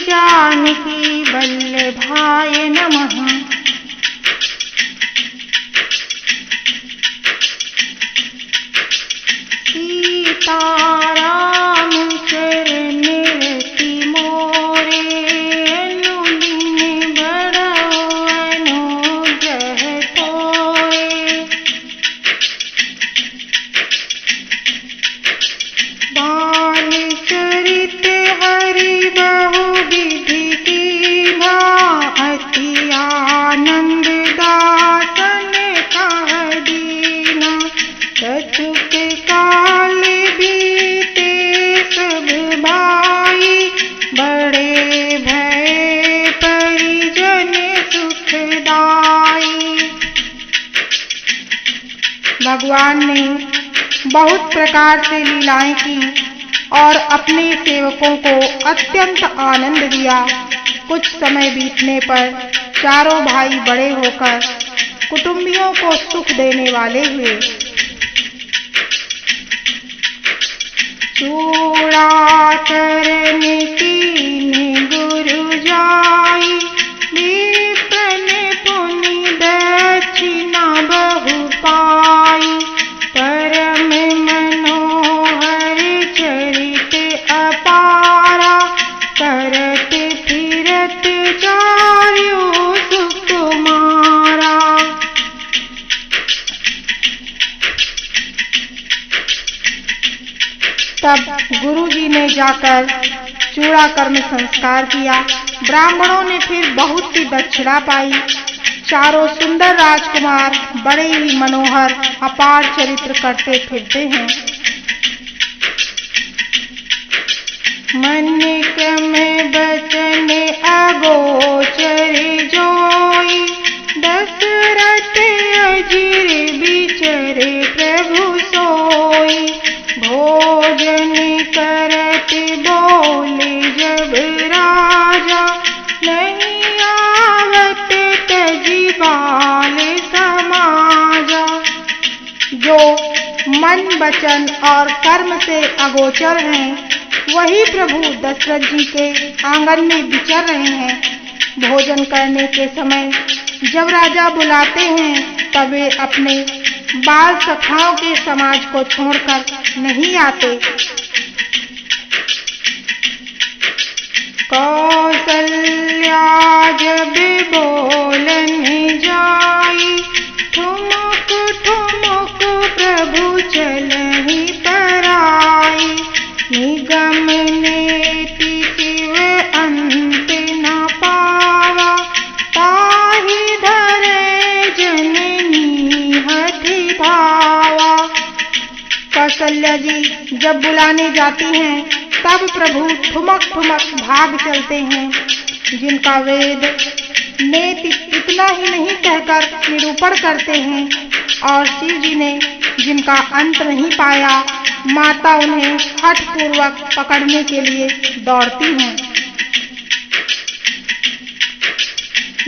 जानकी वल्लभाय नमः। सीताराम चरण रति मोरे, अनुदिन बढ़ो अनुग्रह तोरे। बाल चरित हरि बहु विधि कीन्हा, अति आनंद दासन कह दीन्हा। कछुक काल बीते सब भाई, बड़े भय परिजन सुखदाई। भगवान ने बहुत प्रकार से लीलाएं की और अपने सेवकों को अत्यंत आनंद दिया। कुछ समय बीतने पर चारों भाई बड़े होकर कुटुंबियों को सुख देने वाले हुए। चूड़ा चरण कीन्हे गुरु जाई, विप्रन पुनि दक्षिणा बहु पाई। परम मनोहर चरित अपारा, करत फिरत चार्यो सुकुमारा। तब गुरुजी ने जाकर चूड़ा कर्म संस्कार किया। ब्राह्मणों ने फिर बहुत सी दक्षिणा पाई। चारों सुंदर राजकुमार बड़े ही मनोहर अपार चरित्र करते फिरते हैं। मन क्रम बचन अगोचर जोई, दशरथ अजिर बिचरे प्रभु सोई। भोजन करत बोले जब राजा, नहीं आवत तजी बाल समाजा। जो मन वचन और कर्म से अगोचर हैं, वही प्रभु दशरथ जी के आंगन में विचर रहे हैं। भोजन करने के समय जब राजा बुलाते हैं, तब वे अपने बाल सखाओं के समाज को छोड़कर नहीं आते। कौसल्या जब बोलन जाई, ठुमुक ठुमुक प्रभु चलहि पराई। निगम नेति शिव अंत न पावा, ताहि धरे जननी हठि धावा। कौशल्या जी जब बुलाने जाती हैं, तब प्रभु ठुमक ठुमक भाग चलते हैं। जिनका वेद नेति इतना ही नहीं कहकर निरूपण करते हैं, और शिव जी ने जिनका अंत नहीं पाया, माता उन्हें हठ पूर्वक पकड़ने के लिए दौड़ती हैं।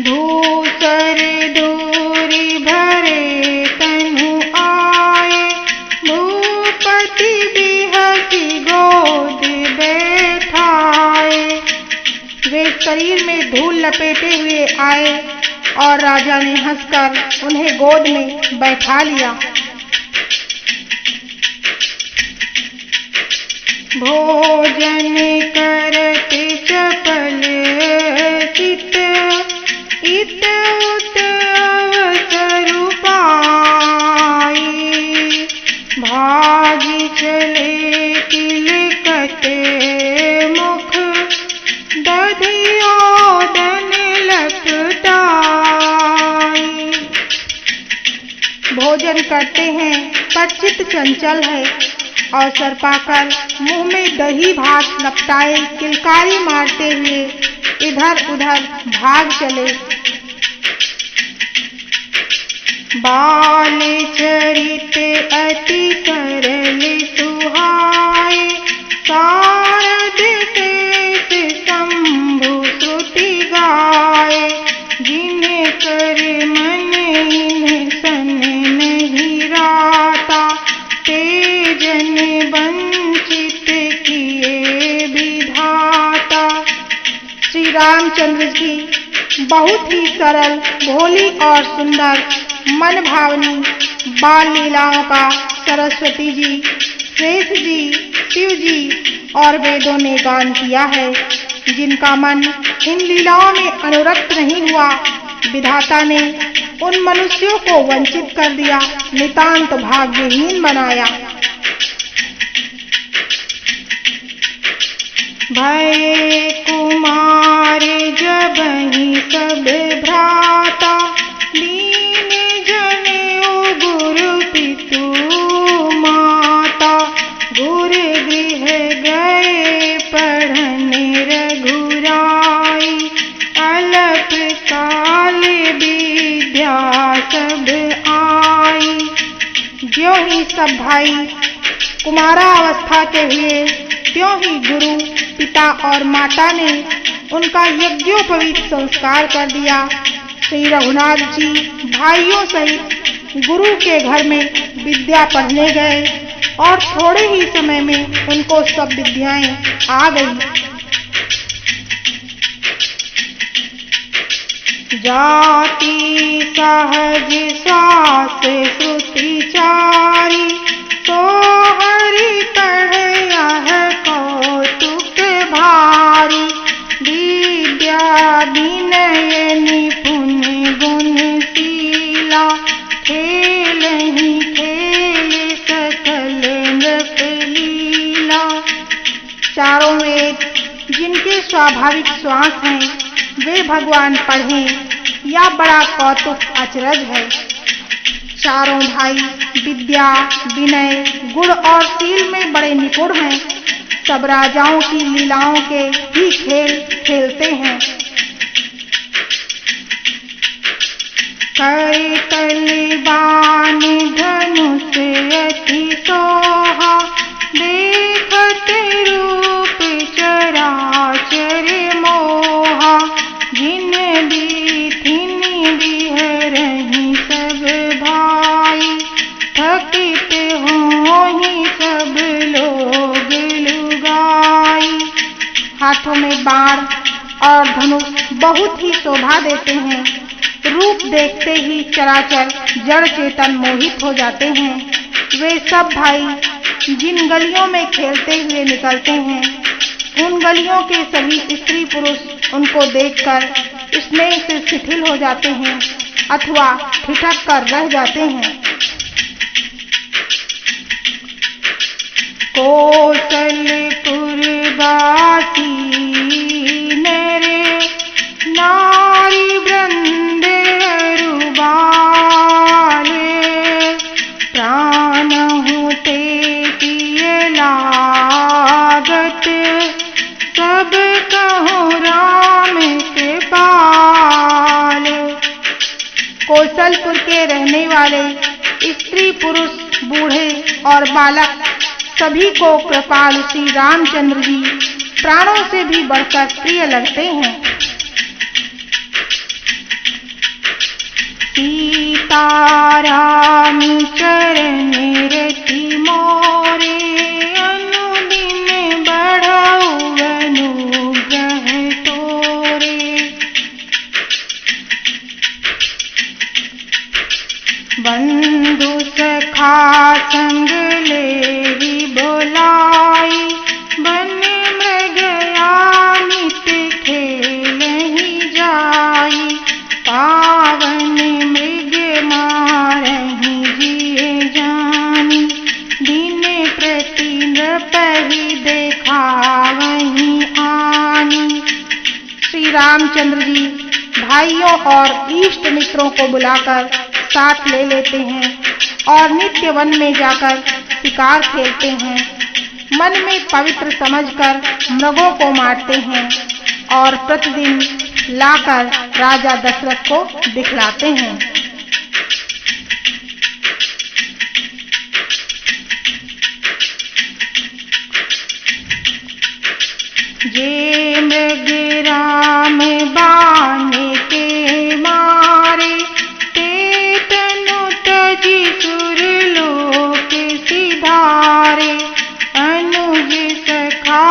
धूसर दूरी भरे तनु आए, भूपति बिहसी गोद बैठाए। वे शरीर में धूल लपेटे हुए आए और राजा ने हंसकर उन्हें गोद में बैठा लिया। भोजन करत चपल चित, इत उत अवसर पाई। भागी चले किलकत मुख, दधियोदन लपटाई। भोजन करते हैं पर चित्त चंचल है। अवसर पाकर मुंह में दही भात लपटाए किलकारी मारते हुए इधर उधर भाग चले। बाल चरित अति सरल सुहाए, शारद देश शंभु श्रुति गाए। जिन्हें कर मन इन्हें सन नहीं राता, तेजन वंचित किए विधाता। बहुत ही सरल, भोली और सुंदर, मन भावनी बाल लीलाओं का सरस्वती जी, शेष जी, शिव जी और वेदों ने गान किया है। जिनका मन इन लीलाओं में अनुरक्त नहीं हुआ, विधाता ने उन मनुष्यों को वंचित कर दिया, नितांत भाग्यहीन बनाया। भय कुमार जबहि सब भ्राता, दीन जनेऊ गुरु पितु माता। गुरु गृह गए पढ़ने रघुराई, अल्प काल विद्या सब आई। ज्यों ही सब भाई कुमारावस्था के हुए, त्यों ही गुरु, पिता और माता ने उनका यज्ञोपवीत संस्कार कर दिया। श्री रघुनाथ जी भाइयों सहित गुरु के घर में विद्या पढ़ने गए और थोड़े ही समय में उनको सब विद्याएं आ गई। जाति सहज श्वास श्रुति चारी, तो हरि पढ़या है कौतुक भारी। विद्या विनय निपुण गुणशीला, खेलहि खेल सकल नृप लीला। चारों वेद जिनके स्वाभाविक श्वास हैं, वे भगवान पढ़ें, या बड़ा कौतुक अचरज है। चारों भाई विद्या, विनय, गुण और शील में बड़े निपुण हैं। सब राजाओं की लीलाओं के ही खेल खेलते हैं। करतल बाण धनुष अति सोहा, देखत रूप चराचर मोहा। जिन बीथिन बिहरहि सब भाई, थकित होहि सब लोग लुगाई। हाथों में बाण और धनुष बहुत ही शोभा देते हैं। रूप देखते ही चराचर जड़ चेतन मोहित हो जाते हैं। वे सब भाई जिन गलियों में खेलते हुए निकलते हैं, उन गलियों के सभी स्त्री पुरुष उनको देखकर स्नेह से शिथिल हो जाते हैं अथवा ठिठक कर रह जाते हैं। कौशलपुर वासी नर नारी वृंद अरुबाल, प्राण होते किए लागत, सब कहूँ राम के पाल। कौशलपुर के रहने वाले स्त्री पुरुष, बूढ़े और बालक सभी को कृपालु श्री रामचंद्र जी प्राणों से भी बढ़कर प्रिय लगते हैं। सीताराम चरण रति मोरे, अनुदिन बढ़ाऊ अनुग्रह तोरे। बंधु सखा संग लेहि बोलाई, बन मृगया नित खेलहि जाई। पावन मृग मारहि जिय जानी, दिन प्रति नृपहि देखावहि आनी। श्री रामचंद्र जी भाइयों और इष्ट मित्रों को बुलाकर साथ ले लेते हैं और नित्य वन में जाकर शिकार खेलते हैं। मन में पवित्र समझकर मृगों को मारते हैं और प्रतिदिन लाकर राजा दशरथ को दिखलाते हैं। जे मृग राम बाण के मारे, ते तनु तजी सुरलोक सिधारे। अनुज सखा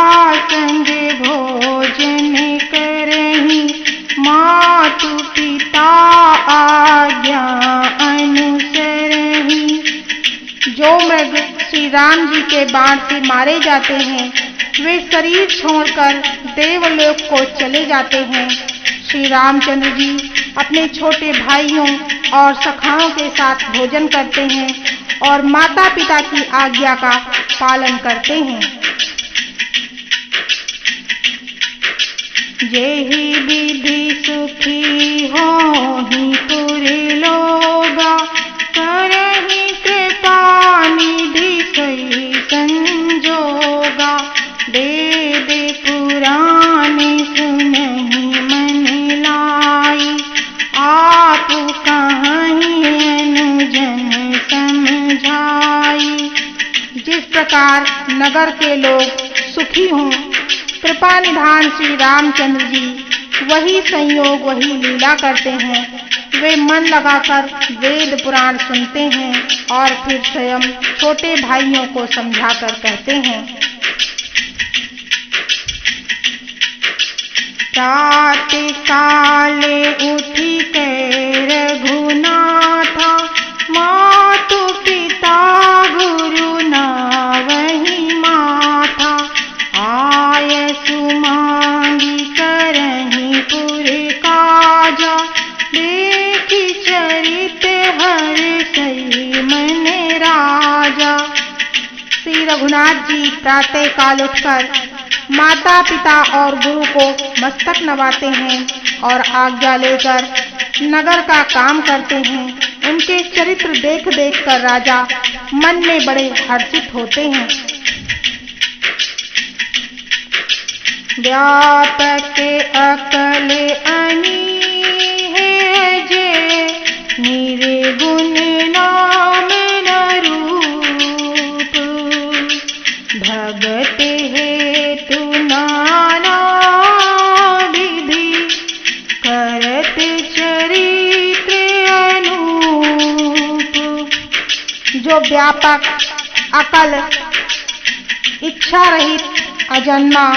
संग भोजन करहि, मा मातु पिता आज्ञा अनुसरहि। जो मृग श्री राम जी के बाण से मारे जाते हैं वे शरीर छोड़कर देवलोक को चले जाते हैं। श्री रामचंद्र जी अपने छोटे भाइयों और सखाओं के साथ भोजन करते हैं और माता पिता की आज्ञा का पालन करते हैं। जेहि विधि सुखी होहि पुरि लोगा, करहि कृपा निधि सोई संजोगा। वेद पुराण सुनहि मन लाई, आप कहाहि अनुजन समझाई। जिस प्रकार नगर के लोग सुखी हों, कृपा निधान श्री रामचंद्र जी वही संयोग वही लीला करते हैं। वे मन लगाकर वेद पुराण सुनते हैं और फिर स्वयं छोटे भाइयों को समझाकर कहते हैं। प्रातः काले उठी के रघुनाथा, मातु पिता गुरु नावहि माथा। आय सुमांगी करहि पुरि काजा, देखि चरित हर्षहि मन राजा। श्री रघुनाथ जी प्रातः काल उठकर माता पिता और गुरु को मस्तक नवाते हैं और आज्ञा लेकर नगर का काम करते हैं। उनके चरित्र देख देख कर राजा मन में बड़े हर्षित होते हैं। व्यापक अकल अनीहज, निर्गुण नाम न रूप। भगत हेतु नाना विधि, करत चरित्र अनूप। जो व्यापक अकल इच्छा रहित अजन्मा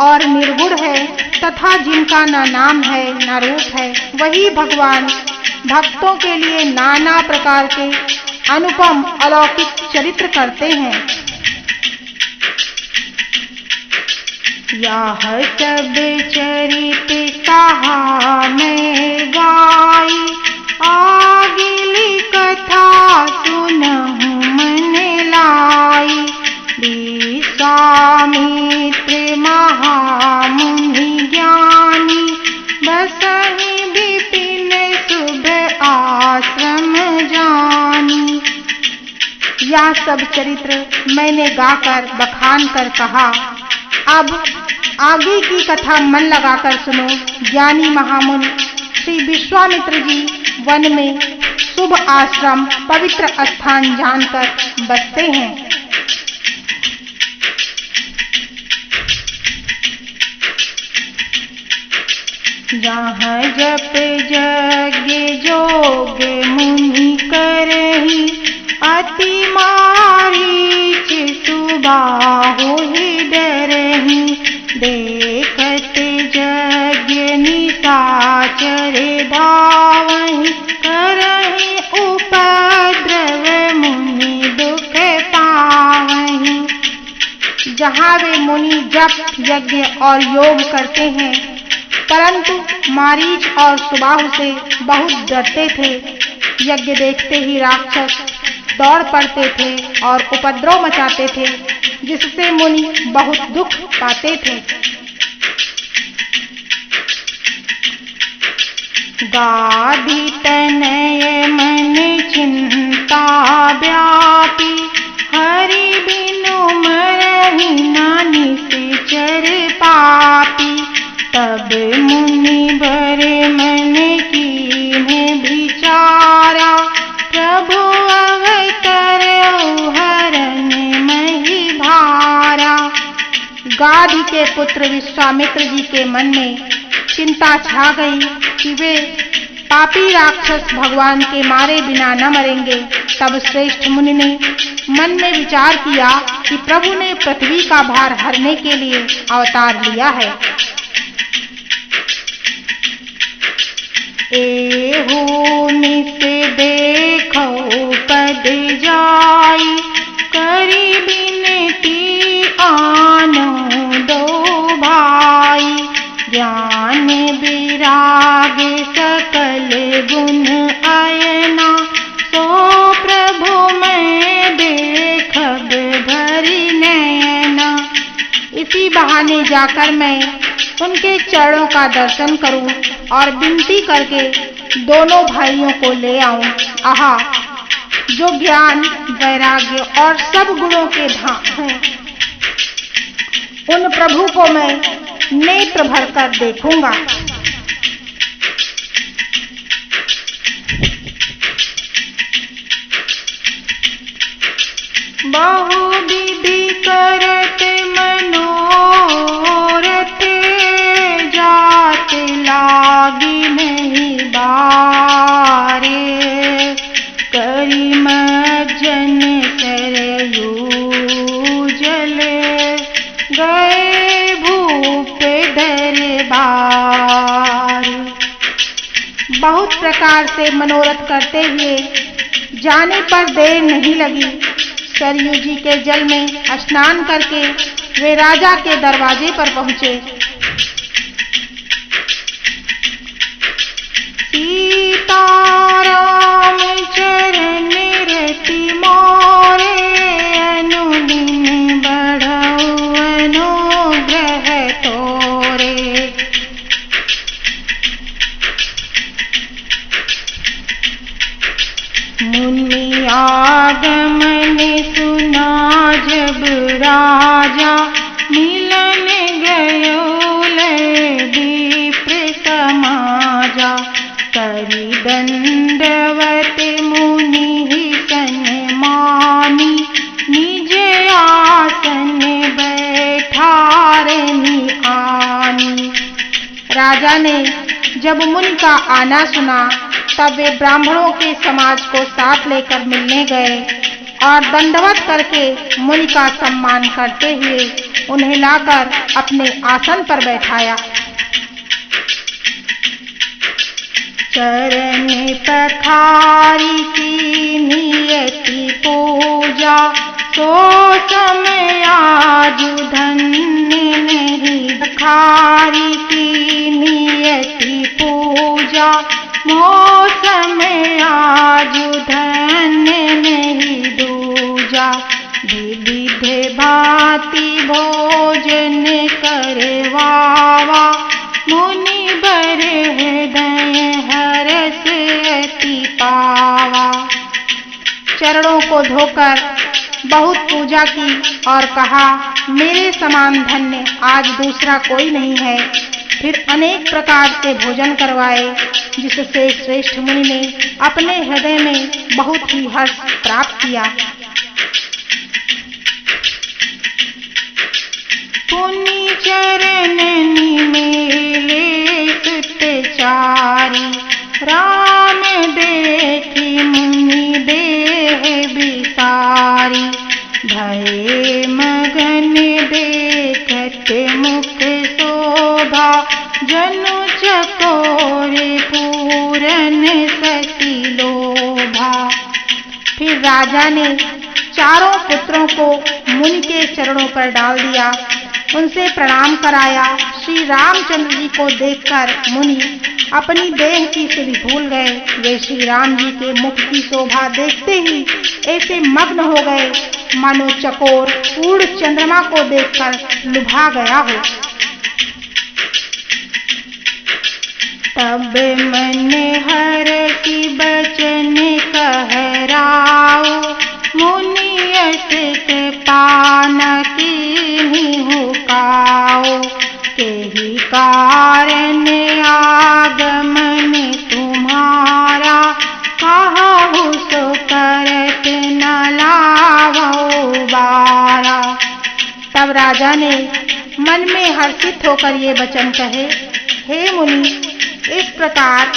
और निर्गुण है तथा जिनका न नाम है न रूप है, वही भगवान भक्तों के लिए नाना प्रकार के अनुपम अलौकिक चरित्र करते हैं। यह सब चरित कहा मैं गाई, आगिली कथा सुनहु मन लाई। विश्वामित्र महामुनि ज्ञानी, बसहि विपिन शुभ आश्रम जानी। यह सब चरित्र मैंने गाकर बखान कर कहा। अब आगे की कथा मन लगाकर सुनो। ज्ञानी महामुनि श्री विश्वामित्र जी वन में शुभ आश्रम पवित्र स्थान जानकर बसते हैं। जहाँ जप यज्ञ जोग मुनि करहि, अति मारीच सुबाहु डरहि। देखत यज्ञ निशाचर धावहि, करहि उपद्रव मुनि दुख पावहि। जहाँ वे मुनि जप यज्ञ और योग करते हैं, परंतु मारीच और सुबाहु से बहुत डरते थे। यज्ञ देखते ही राक्षस दौड़ पड़ते थे और उपद्रव मचाते थे, जिससे मुनि बहुत दुख पाते थे। गाधी तनय मन चिंता व्यापी, हरि बिनु मरहि नानि निश्चर पापी। तब मुनि बर मन कीन्हे विचारा, प्रभु अवतरऊ हरन मही भारा। गाधी के पुत्र विश्वामित्र जी के मन में चिंता छा गई कि वे पापी राक्षस भगवान के मारे बिना न मरेंगे। तब श्रेष्ठ मुनि ने मन में विचार किया कि प्रभु ने पृथ्वी का भार हरने के लिए अवतार लिया है। एहू मिस देखो पद जाई, करी बिनती आनो दो भाई। ज्ञान विराग सकल गुण अयना, सो प्रभु मैं देखब भरी नयना। इसी बहाने जाकर मैं उनके चरणों का दर्शन करूं और विनती करके दोनों भाइयों को ले आऊं। आहा, जो ज्ञान वैराग्य और सब गुणों के धाम हैं, उन प्रभु को मैं नेत्र भरकर देखूंगा। बहुविधि करत मनोरथ, जात लागी नहीं बारे। करी मज्जन सरयू जल, गए भूप दरबार। बहुत प्रकार से मनोरथ करते हुए जाने पर देर नहीं लगी। सरयू जी के जल में स्नान करके वे राजा के दरवाजे पर पहुंचे। सीताराम चरण रति मोरे, अनुदिन बढ़ऊ अनुग्रह तोरे। मुनि आगमन सुना जब राजा, मिलन गयो विप्र समाजा। करी दंडवत मुनि सन्मानी, निज आसन बैठारनी आनी। राजा ने जब मुनि का आना सुना, तब वे ब्राह्मणों के समाज को साथ लेकर मिलने गए और दंडवत करके मुनि का सम्मान करते हुए उन्हें लाकर अपने आसन पर बैठाया। चरण पखारी की नियति पूजा, सो समय आजु धन्य नहीं। पखारी की नियति पूजा, मौसम आजु धन्य नहीं दूजा। विविध भांति भोजन करवावा, मुनि बर हृदय हरस अति पावा। चरणों को धोकर बहुत पूजा की और कहा, मेरे समान धन्य आज दूसरा कोई नहीं है। फिर अनेक प्रकार से भोजन करवाए, जिससे श्रेष्ठ मुनि ने अपने हृदय में बहुत ही हर्ष प्राप्त किया। पुनि चरण निमेले सुतचारी, राम देखी मुनि देह विसारी। भये मगन देखत मुख शोभा, जनु चकोर पूरन सती लोभा। फिर राजा ने चारों पुत्रों को मुनि के चरणों पर डाल दिया, उनसे प्रणाम कराया। श्री रामचंद्र जी को देखकर मुनि अपनी देह की सुधि भूल गए। वे श्री राम जी के मुख की शोभा देखते ही ऐसे मग्न हो गए, मानो चकोर पूर्ण चंद्रमा को देखकर लुभा गया हो। तब मन हर की बचन कहराओ, मुनि अस कृपान कीन्ही हुकाओ। तेहि कारण आगमन तुम्हारा, कहु सो करत न लावो बारा। तब राजा ने मन में हर्षित होकर ये वचन कहे, हे मुनि, इस प्रकार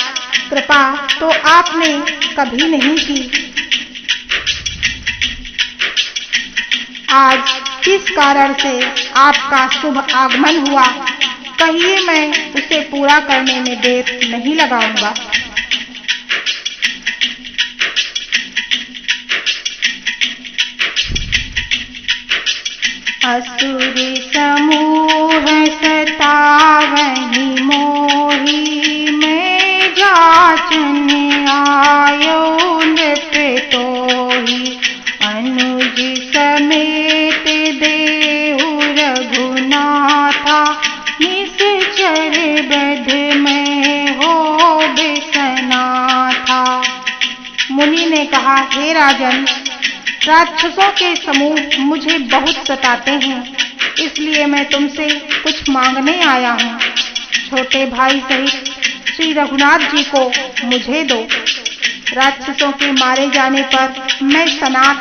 कृपा तो आपने कभी नहीं की। आज किस कारण से आपका शुभ आगमन हुआ, कहिए, मैं उसे पूरा करने में देर नहीं लगाऊंगा। असुर समूह सतावहि मोहि, मैं जाचन आयो नृप तोहि। अनुज समेत देहु रघुनाथा, निश्चर बध में हो बिसना था। मुनि ने कहा, हे राजन, राक्षसों के समूह मुझे बहुत सताते हैं, इसलिए मैं तुमसे कुछ मांगने आया हूँ। छोटे भाई सहित श्री रघुनाथ जी को मुझे दो। राक्षसों के मारे जाने पर मैं सनाथ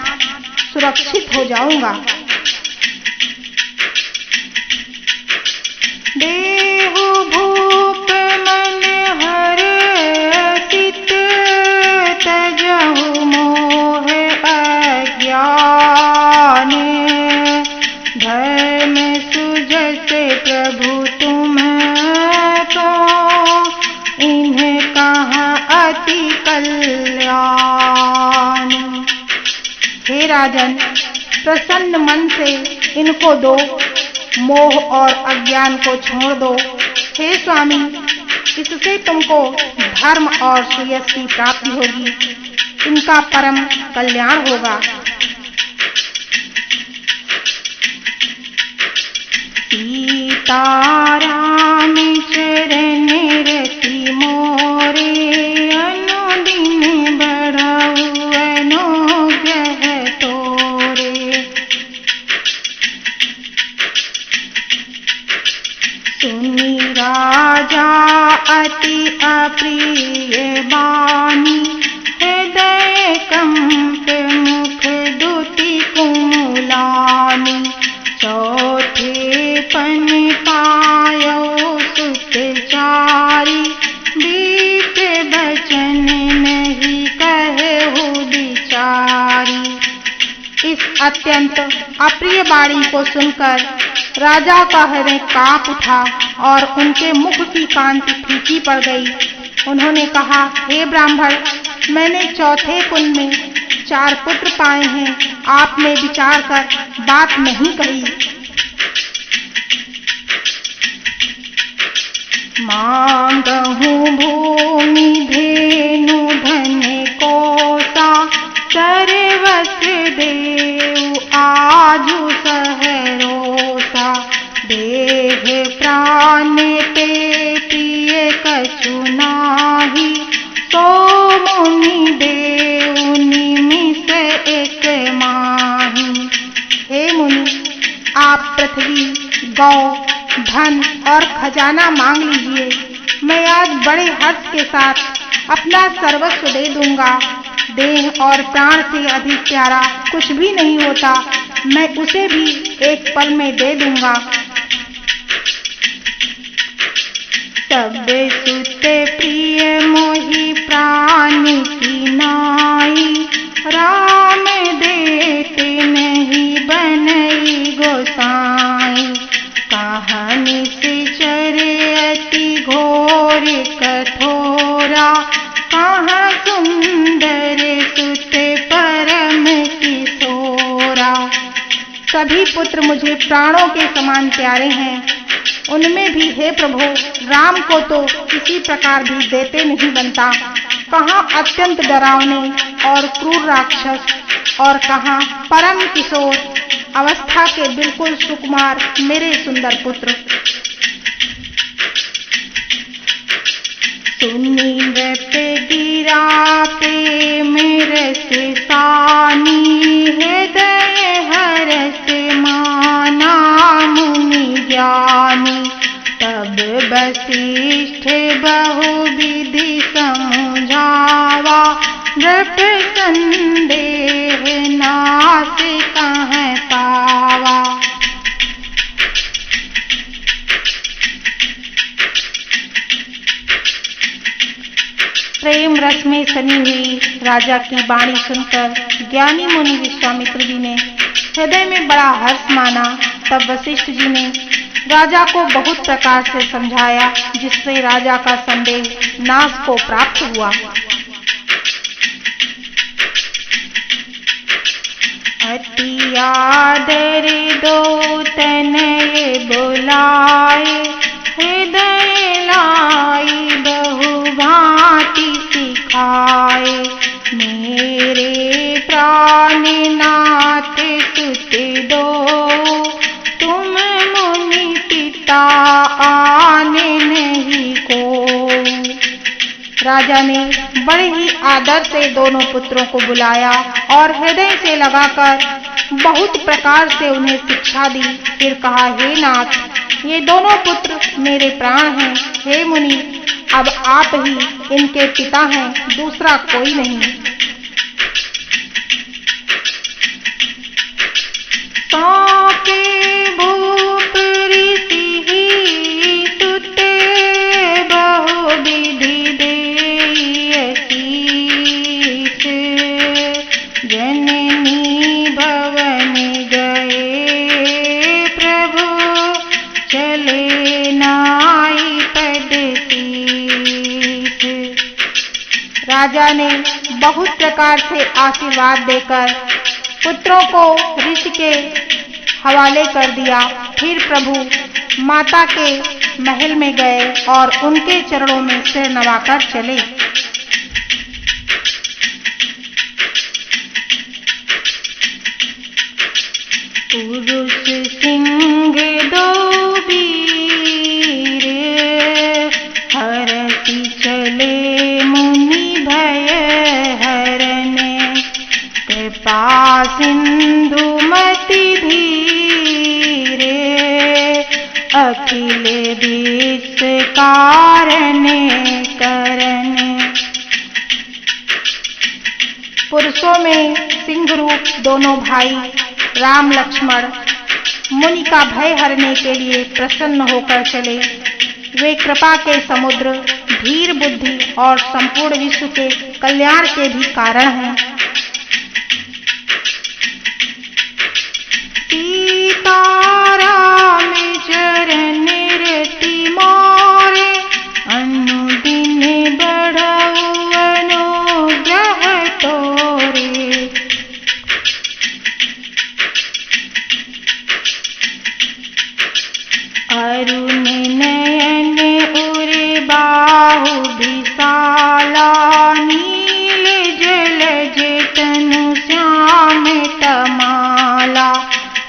सुरक्षित हो जाऊंगा। देहु भूप मन हर्षित, तजहु मोह अज्ञान। धर्म सुजस प्रभु तुम तो, इन्हें कहाँ अति कल्याण। हे राजन, प्रसन्न मन से इनको दो, मोह और अज्ञान को छोड़ दो। हे स्वामी, इससे तुमको धर्म और सुयश की प्राप्ति होगी, इनका परम कल्याण होगा। सीताराम चरण रति मोरे, अनुदिन बढ़ऊ अनुग्रह तोरे। सुनि राजा अति अप्रिय बानी, हृदय कंप मुख दुति कुमुलानी। चौथे पन पायो सुतचारी, बीत बचन नहीं कहु बिचारी। इस अत्यंत अप्रिय बाणी को सुनकर राजा का हृदय कांप उठा और उनके मुख की कांति फीकी पड़ गई। उन्होंने कहा, हे ब्राह्मण, मैंने चौथे कुंड में 4 पुत्र पाए हैं, आपने विचार कर बात नहीं कही। मांगहु भूमि धेनु धन कोसा, सर्वस देऊ आजु सहरोसा। देह प्राण ते प्रिय कछु नाहि, सो मुनि देऊ निमिष एक माही। हे मुनि, आप पृथ्वी, गौ, धन और खजाना मांग लीजिए, मैं आज बड़े हर्ष के साथ अपना सर्वस्व दे दूंगा। देह और प्राण से अधिक प्यारा कुछ भी नहीं होता, मैं उसे भी एक पल में दे दूंगा। सब सुत प्रिय मोहि प्राण की नाई, राम देते नहीं बनई गोसाई। कहानी से चरे अति घोर कठोरा, कहाँ सुंदर सुत परम किशोरा। सभी पुत्र मुझे प्राणों के समान प्यारे हैं, उनमें भी हे प्रभु, राम को तो किसी प्रकार भी देते नहीं बनता। कहाँ अत्यंत डरावने और क्रूर राक्षस, और कहाँ परम किशोर अवस्था के बिल्कुल सुकुमार मेरे सुंदर पुत्र। सुनि व्रत गिरा प्रेम रस सानी, हृदय हरस माना मुनि ज्ञानी। तब वशिष्ठ बहु विधि समझावा, नृप संदेह नाश कहाँ पावा। प्रेम रस में सनी हुई राजा की वाणी सुनकर ज्ञानी मुनि विश्वामित्र जी ने हृदय में बड़ा हर्ष माना। तब वशिष्ठ जी ने राजा को बहुत प्रकार से समझाया, जिससे राजा का संदेह नाश को प्राप्त हुआ। अति आदर दो तनय बुलाए, हृदय लाई बहु भांति सिखाए। मेरे प्राणनाथ सुत दो, तुम मुनि पिता आने नहीं को। राजा ने बड़े ही आदर से दोनों पुत्रों को बुलाया और हृदय से लगाकर बहुत प्रकार से उन्हें शिक्षा दी। फिर कहा, हे नाथ, ये दोनों पुत्र मेरे प्राण हैं। हे मुनि, अब आप ही इनके पिता हैं, दूसरा कोई नहीं। सौंपे भूप ऋषि सुते, बहु विधि देई असीस। जननी भवन गए प्रभु, चले नाई पद शीस। राजा ने बहुत प्रकार से आशीर्वाद देकर पुत्रों को ऋषि के हवाले कर दिया। फिर प्रभु माता के महल में गए और उनके चरणों में सिर नवाकर चले। पुरुष सिंह दो वीर, हरति चले मुनि भय हरन। कृपा सिंधु मति धीरे, अखिल विश्व कारण करन। पुरुषों में सिंह रूप दोनों भाई राम लक्ष्मण मुनि का भय हरने के लिए प्रसन्न होकर चले। वे कृपा के समुद्र, धीर बुद्धि और संपूर्ण विश्व के कल्याण के भी कारण हैं। सीताराम चरण रति मोरे, अनुदिन बढ़ऊ अनुग्रह तोरे। अरुण नयन उर बाहु विशाला, नील जलज तनु श्याम तमाला।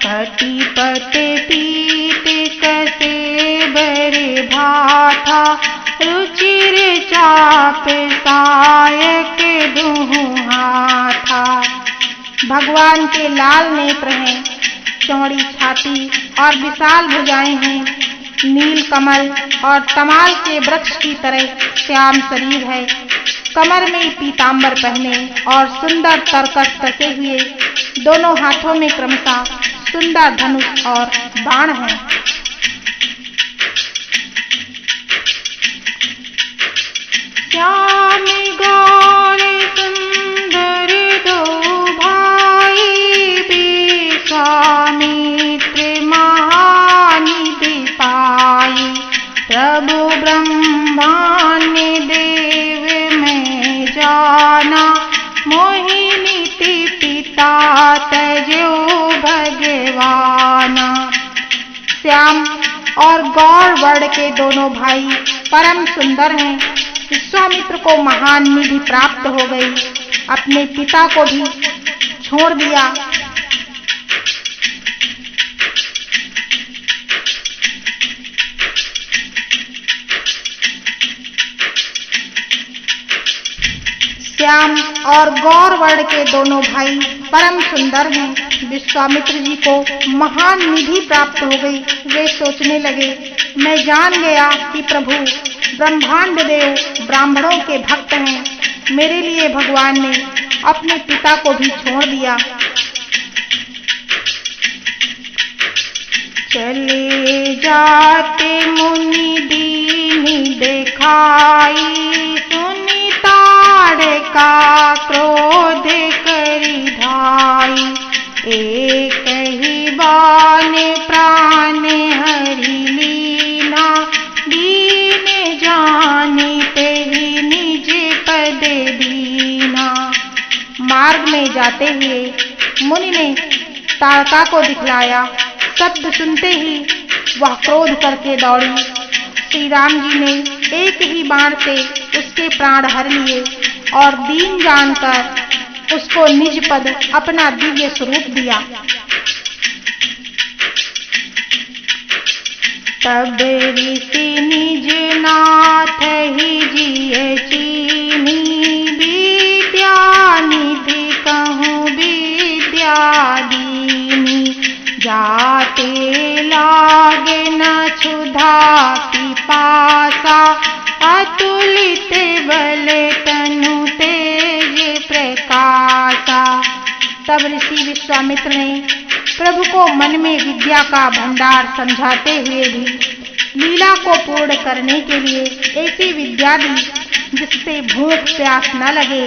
कटिपट पीत कसे बर भाथा, रुचिर चाप सायक दुहु हाथा। भगवान के लाल नेत्र हैं, चौड़ी छाती और विशाल भुजाएं हैं। नील कमल और तमाल के वृक्ष की तरह श्याम शरीर है। कमर में पीतांबर पहने और सुंदर तरकस कसे हुए, दोनों हाथों में क्रमशः सुंदर धनुष और बाण हैं। श्याम गौर सुंदर दो भाई, विश्वामित्र महानिधि पाई। प्रभु ब्रह्मांड देव में जाना, मोहिनीति पिता तजो भगवाना। श्याम और गौर वर्ण के दोनों भाई परम सुंदर हैं। विश्वामित्र को महान निधि प्राप्त हो गई, अपने पिता को भी छोड़ दिया। श्याम और गौर वर्ण के दोनों भाई परम सुंदर हैं। विश्वामित्र जी को महान निधि प्राप्त हो गई। वे सोचने लगे, मैं जान गया कि प्रभु ब्रह्मांड देव ब्राह्मणों के भक्त हैं। मेरे लिए भगवान ने अपने पिता को भी छोड़ दिया। चले जाते मुनि दीन दिखाई, सुनि ताड़का क्रोध करि धाई। एक ही बाण प्राण हरि मार्ग में जाते हुए मुनि ने ताड़का को दिखलाया। शब्द सुनते ही वह क्रोध करके दौड़ी। श्री राम जी ने एक ही बाण से उसके प्राण हर लिए और दीन जानकर उसको निज पद अपना दिव्य स्वरूप दिया। तब ऋषि निज नाथ ही जिय चीनी, विद्या निधि कहूँ विद्या दीनी, जाते लागे न क्षुधा पिपासा, अतुलित बल तनु तेज प्रकाशा। तब ऋषि विश्वामित्र ने प्रभु को मन में विद्या का भंडार समझाते हुए भी लीला को पूर्ण करने के लिए ऐसी विद्या दी जिससे भूख प्यास न लगे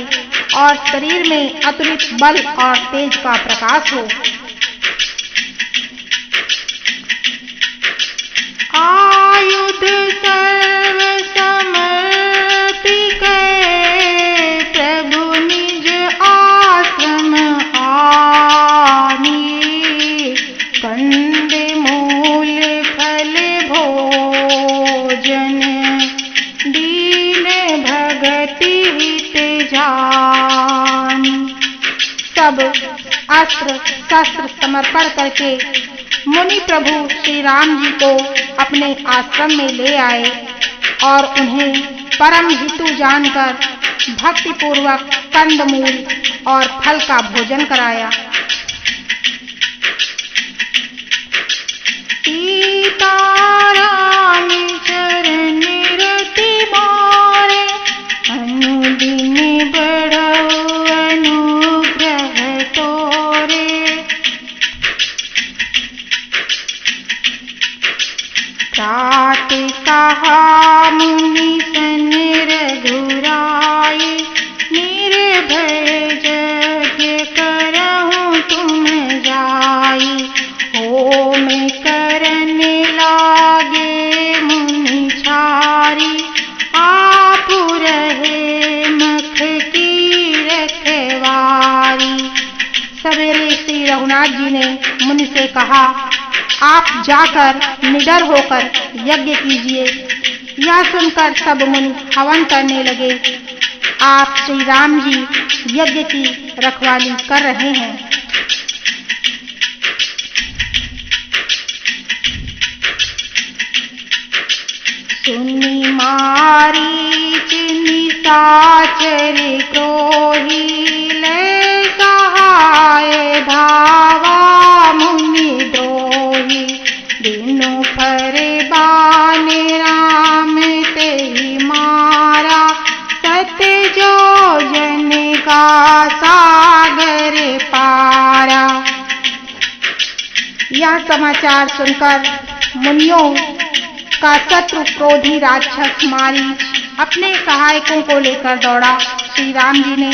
और शरीर में अतुलित बल और तेज का प्रकाश हो। आयुध सर्व समर्पित प्रभु निज आश्रम आनी, कंद मूल फल भोजन, दीन भगति हित जानी। सब अस्त्र शस्त्र समर्पण करके मुनि प्रभु श्री राम जी को अपने आश्रम में ले आए और उन्हें परम हितु जानकर भक्ति पूर्वक कंदमूल और फल का भोजन कराया। सीताराम चरण रति मारे, अनुदिन बढ़ऊ अनुग्रह तोरे। प्रातः कहा मुनि सन रघुराई, निर्भय यज्ञ करहूँ तुम जाई, होम करने लागे मुनि छारी, आप रहे मख की रखवारी। सवेरे श्री रघुनाथ जी ने मुनि से कहा, आप जाकर निडर होकर यज्ञ कीजिए। यह सुनकर सब मुनि हवन करने लगे। आप श्री राम जी यज्ञ की रखवाली कर रहे हैं। सुनि मारीच निशाचर क्रोही, ले सहाय धावा मुनि द्रोही, दिनु पर बाण राम तेहि मारा, सत्य जो जन का सागर पारा। यह समाचार सुनकर मुनियों का शत्रु क्रोधी राक्षस मारीच अपने सहायकों को लेकर दौड़ा। श्री राम जी ने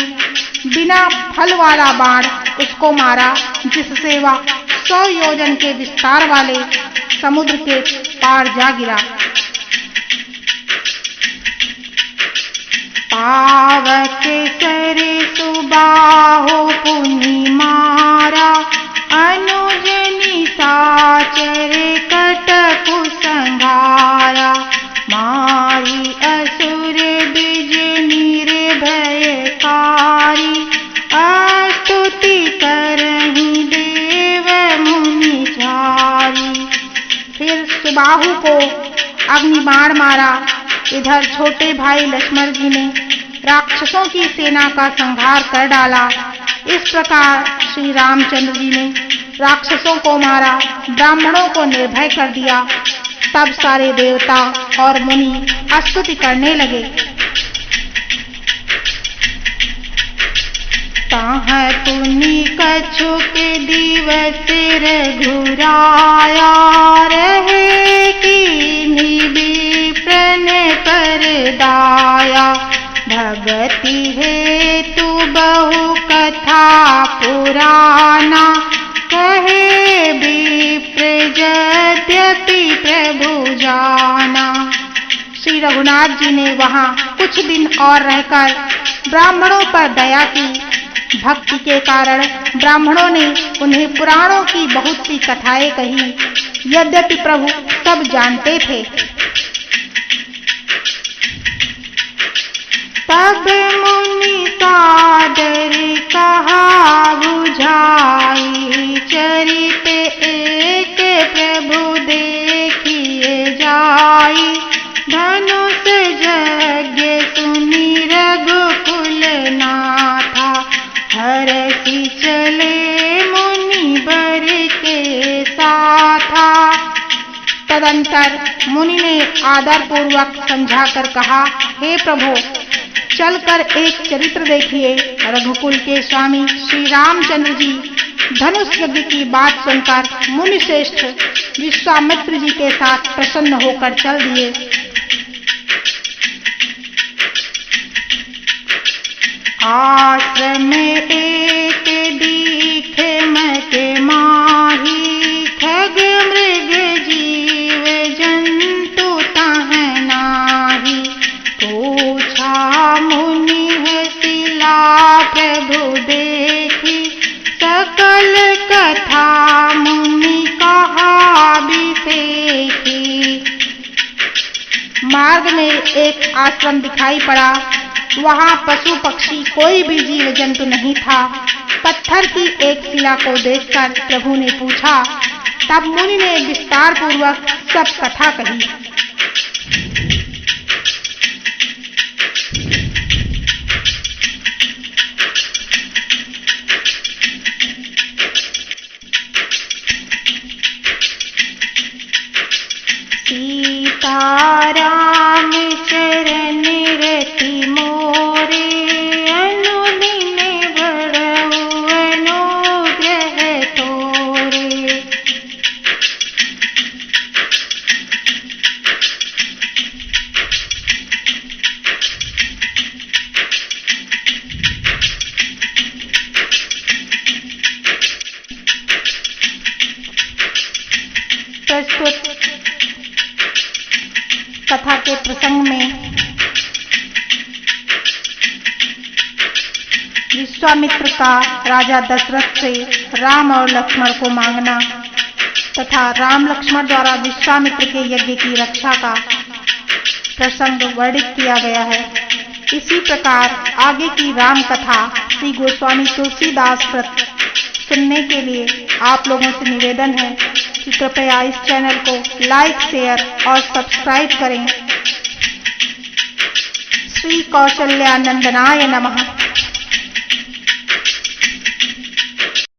बिना फल वाला बाण उसको मारा, जिससे वह 100 योजन के विस्तार वाले समुद्र के पार जा गिरा। पावक सर सुबाहो पुनि मारा, अनुज निशाचर कटकु संहारा, मारी असुर बिज निर्भयकारी, स्तुति करहि देव मुनि चारी। फिर सुबाहु को अग्निबाण मारा। इधर छोटे भाई लक्ष्मण जी ने राक्षसों की सेना का संहार कर डाला। इस प्रकार श्री रामचंद्र जी ने राक्षसों को मारा, ब्राह्मणों को निर्भय कर दिया। तब सारे देवता और मुनि स्तुति करने लगे। ताह पुनि कछुक दिवस रघुराया, रहे कीन्ही विप्रन पर दाया, भगति हेतु बहु कथा पुराना, कहे विप्र यद्यपि प्रभु जाना। श्री रघुनाथ जी ने वहाँ कुछ दिन और रहकर ब्राह्मणों पर दया की भक्ति के कारण ब्राह्मणों ने उन्हें पुराणों की बहुत सी कथाएं कही। यद्यपि प्रभु सब जानते थे। तब मुनि सादर कहा बुझाई, चरित एक प्रभु देखिए जाई। धनुष यज्ञ सुनी रघुकुल नाथा, हरषि चले मुनि बर के साथा। तदंतर मुनि ने आदर पूर्वक समझाकर कहा, हे प्रभु, चलकर एक चरित्र देखिए। रघुकुल के स्वामी श्री रामचंद्र जी धनुष यज्ञ की बात सुनकर मुनि श्रेष्ठ विश्वामित्र जी के साथ प्रसन्न होकर चल दिए। आश्रम एक दीखे मके माही, खग मृग जीव जंतु तह नाही। पूछा मुनि हसिला प्रभु देखी, सकल कथा मुनि कहा बिसेखी। मार्ग में एक आश्रम दिखाई पड़ा। वहां पशु पक्षी कोई भी जीव जंतु नहीं था। पत्थर की एक शिला को देखकर प्रभु ने पूछा। तब मुनि ने विस्तार पूर्वक सब कथा कही। सीताराम चरण रति मोरे, अनुदिन बड़ऊ अनुग्रह तोरे। प्रस्तुत कथा के प्रसंग में विश्वामित्र का राजा दशरथ से राम और लक्ष्मण को मांगना तथा राम लक्ष्मण द्वारा विश्वामित्र के यज्ञ की रक्षा का प्रसंग वर्णित किया गया है। इसी प्रकार आगे की राम कथा श्री गोस्वामी तुलसीदास कृत सुनने के लिए आप लोगों से निवेदन है कि कृपया इस चैनल को लाइक, शेयर और सब्सक्राइब करें। श्री कौशल्यानंदनाय नमः।